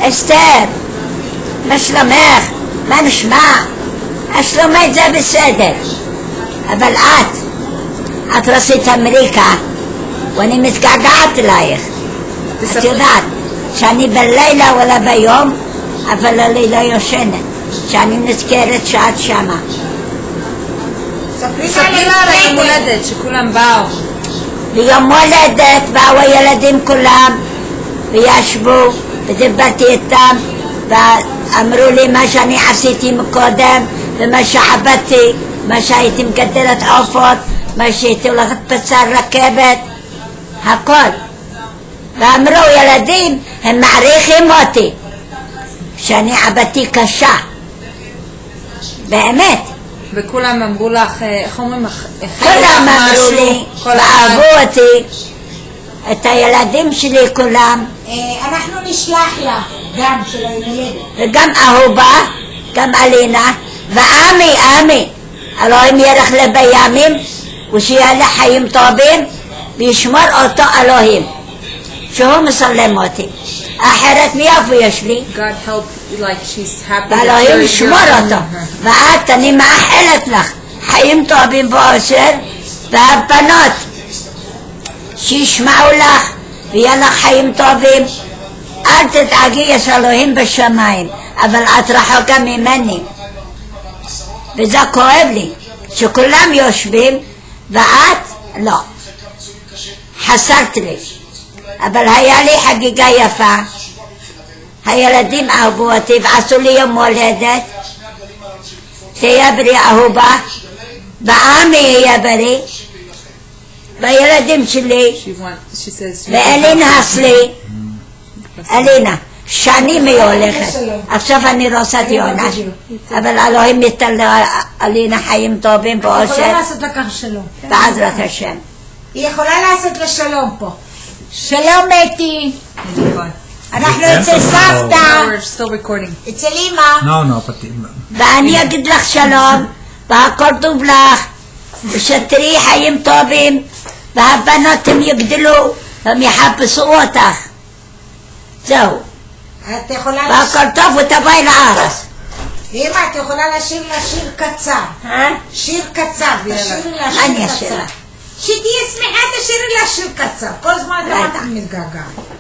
אסתר, מה שלומך? מה נשמע? השלומית זה בסדר, אבל את רצית אמריקה ואני מתגעגעת אלייך. את יודעת שאני בלילה וلا ביום, אבל אני לא יושנת, שאני נזכרת שאת שמה. ספרי לה על היום הולדת שכולם באו. ביום הולדת באו הילדים כולם וישבו ודיברתי איתם ואמרו לי מה שאני עשיתי מקודם ומה שעבדתי, מה שהייתי מגדלת עופות, מה שהייתי הולכת בצר רכבת, הכל. ואמרו ילדים הם מעריכים אותי שאני עבדתי קשה, באמת. וכולם אמרו לך, איך אומרים לך? כולם אמרו לי, ואהבו אותי, את הילדים שלי כולם. אנחנו נשלח לה גם של הילד. וגם אהובה, גם אלינה, ועמי, אלוהים ירח לבימים, ושיהיה לה חיים טובים, וישמור אותו אלוהים, שהוא מסלם אותי. אחרת מאיפה יש לי? God help, like she's happy. ואלוהים ישמור אותו. ואת, אני מאחלת לך חיים טובים באושר, והבנות שישמעו לך ויהיה לך חיים טובים. אל תדאגי, יש אלוהים בשמיים, אבל את רחוקה ממני, וזה כואב לי שכולם יושבים ואת לא. חסרת לי, אבל היה לי חגיגה יפה, הילדים אהבו אותי ועשו לי יום הולדת. תהיה בריא אהובה, ועמי יהיה בריא, והילדים שלי, ואלינה אסלי, אלינה, שנים היא הולכת, עכשיו אני רוצה דיונש, אבל אלוהים ייתן לאלינה חיים טובים היא יכולה באושר, לעשות לקח שלום. בעזרת השם. היא יכולה לעשות לשלום פה. שלום אתי. אנחנו אצל סבתא, We're still recording. אצל אמא. No, ואני אגיד לך שלום, והכל טוב לך, ושתראי חיים טובים, והבנות הם יגדלו, הם יחפשו אותך. זהו, את יכולה והכל טוב ותבואי לארץ. אמא, את יכולה לשיר לה שיר קצר. שיר קצר, תשאירי לה מה אני שיר אשאיר קצר. לה? שתהיה שמחה תשאירי לה שיר קצר. כל זמן גם את מתגעגעת.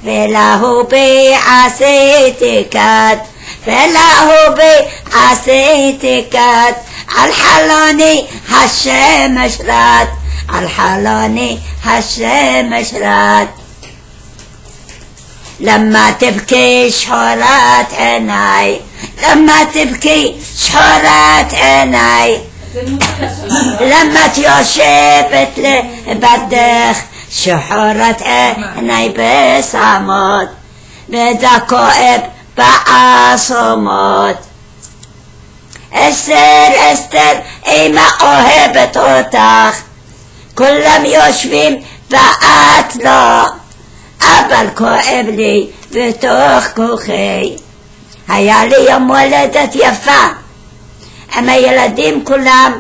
ולהו בי עשיתי כת, ולהו בי עשיתי כת, על חלוני השמש רט, על חלוני השמש רט. למה תבכי שחורת עיניי, למה תבכי שחורת עיניי, למה את יושבת לבדך שחורת עיניי בשמות, וזה כואב בעצמות. אסתר, אסתר, אמא אוהבת אותך, כולם יושבים ואת לא, אבל כואב לי בתוך כוחי. היה לי יום הולדת יפה עם הילדים כולם,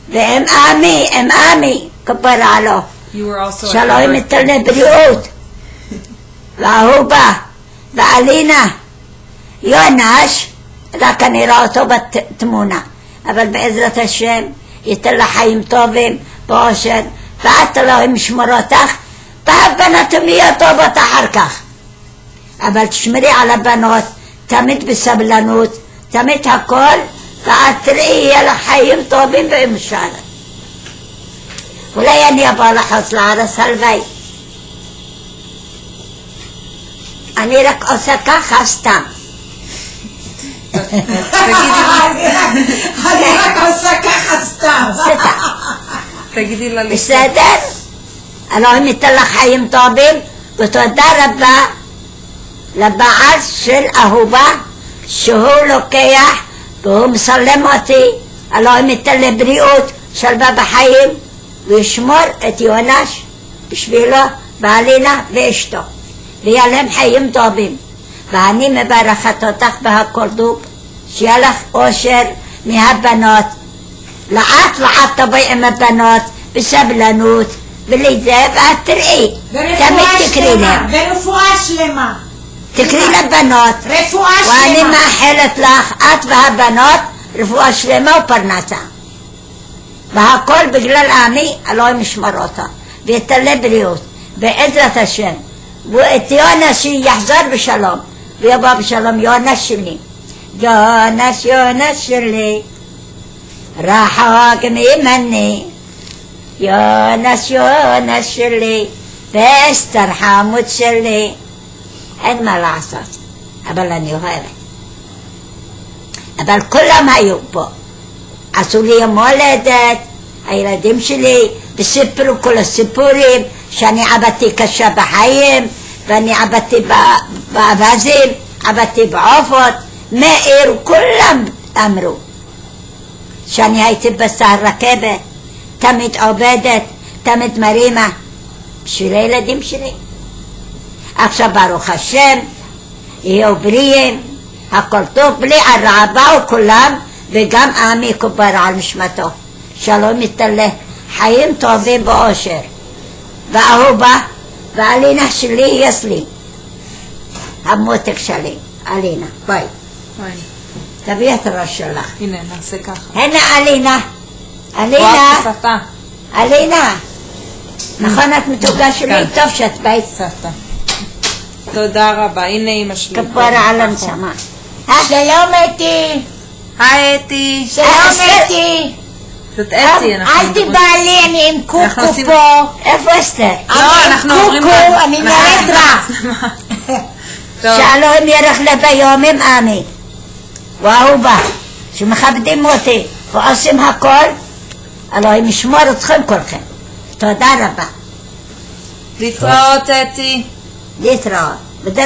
והם עמי, כפרה לו, You were also שלום ייתן לבריאות, ואהובה, ואלינה, יונש, רק אני רואה אותו בתמונה, אבל בעזרת השם ייתן לה חיים טובים באושר, ואת אלוהים ישמור אותך, והבנות יהיו טובות אחר כך. אבל תשמרי על הבנות, תמיד בסבלנות, תמיד הכל, ואת תראי יהיה לך חיים טובים ומאושרת. אולי אני אבוא לחוץ לארץ, הלוואי. אני רק עושה ככה סתם. אני רק עושה ככה סתם. תגידי לה בסדר? אלוהים ייתן לך חיים טובים, ותודה רבה לבעל של אהובה שהוא לוקח והוא מסלם אותי. אלוהים ייתן לי בריאות, שלווה בחיים, וישמור את יונש בשבילו ואלינה ואשתו, ויהיה להם חיים טובים. ואני מברכת אותך בהכל טוב, שיהיה לך אושר מהבנות. לאט תבואי עם הבנות בסבלנות ולזה, ואת תראי, תמיד תקרי להם. ברפואה שלמה. תקראי לבנות, רפואה ואני שלמה. מאחלת לך, את והבנות, רפואה שלמה ופרנסה. והכל בגלל עמי, אלוהים ישמור אותה, ויתלה בריאות, בעזרת השם. ואת יונס שיחזור בשלום, ויבוא בשלום יונס שלי. יונס, יונס שלי, רחוק ממני. יונס, יונס שלי, ואסתר חמוד שלי. אין מה לעשות, אבל אני אוהבת. אבל כולם היו פה. עשו לי יום הולדת, הילדים שלי, וסיפרו כל הסיפורים, שאני עבדתי קשה בחיים, ואני עבדתי באווזים, עבדתי בעופות, מאיר, כולם אמרו. שאני הייתי בסהר רכבת, תמיד עובדת, תמיד מרימה, בשביל הילדים שלי. עכשיו ברוך השם, יהיו בריאים, הכל טוב, בלי הרעה, באו כולם, וגם עמי כופר על משמתו. שלום יתעלה, חיים טובים באושר. ואהובה, ואלינה שלי יש לי. המותק שלי, אלינה, ביי. ביי. תביאי את הראש שלך. הנה, נעשה ככה. הנה אלינה. רואה אלינה, סבתא. אלינה. נכון את מתוגה שלי? כן. טוב שאת בית. סבתא. תודה רבה, הנה אמא שלי. כפרה על הנשמה. שלום אתי. היי אתי. שלום אתי. זאת אתי, אנחנו אל מדברים. תיבהלי, אני עם קוקו אנחנו עושים- פה. איפה אסתר? לא, אנחנו עוברים... קוקו, אני אנחנו- נרדרה. טוב. שאלוהים ירך לה ביומים עמי. ואהובה, שמכבדים אותי ועושים הכל, אלוהים ישמור אתכם כולכם. תודה רבה. להתראות אתי. להתראות. בדרך